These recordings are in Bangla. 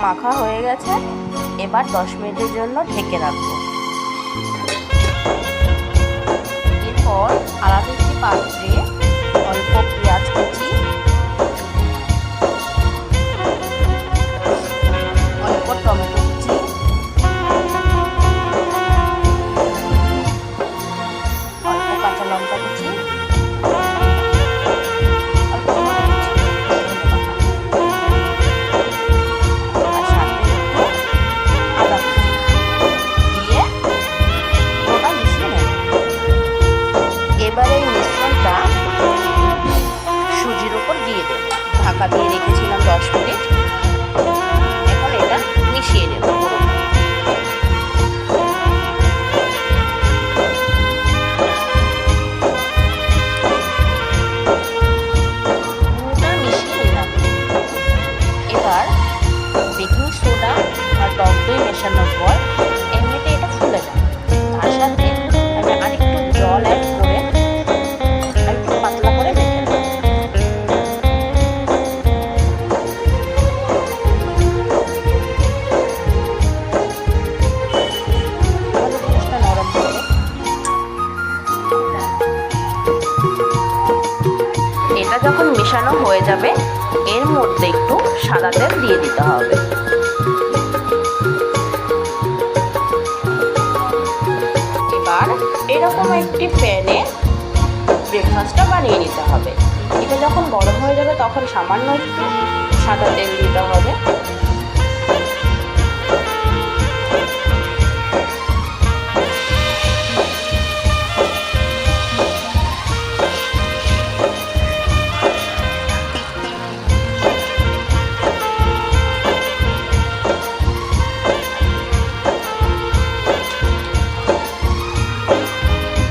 মাখা হয়ে গেছে, এবার 10 মিনিটের জন্য ঢেকে রাখবো। এরপর আলাদা একটি পাত্রে অল্প পেঁয়াজ কুচি, অল্প টমেটো কুচি, অল্প কাঁচা লঙ্কা কুচি, এবারে এই মিশ্রণটা সুজির উপর দিয়ে দেব। ঢাকা দিয়ে রেখেছিলাম 10 মিনিট। এখন এটা মিশিয়ে নেব। মিশিয়ে নিলাম। এবার বেকিং সোডা আর টক দই মেশানোর পর এমনিতে এটা ফুলে যায়। তার সাথে আমি আরেকটু জল অ্যাড করে পাতলা করে মেখে নেব। জিনিসটা নরম হবে। এটা যখন মেশানো হয়ে যাবে, এর মধ্যে একটু সাদা তেল দিয়ে দিতে হবে। এবার এরকম একটি প্যানে ব্রেকফাস্টটা বানিয়ে নিতে হবে। এটা যখন গরম হয়ে যাবে তখন সামান্য একটু সাদা তেল দিতে হবে।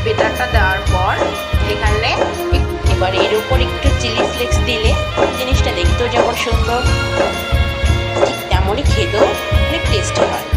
বেটারটা দেওয়ার পর এখানে এবার এর উপর একটু চিলি ফ্লেক্স দিলে জিনিসটা দেখতেও যেমন সুন্দর, ঠিক তেমনই খেতেও অনেক টেস্টি হয়।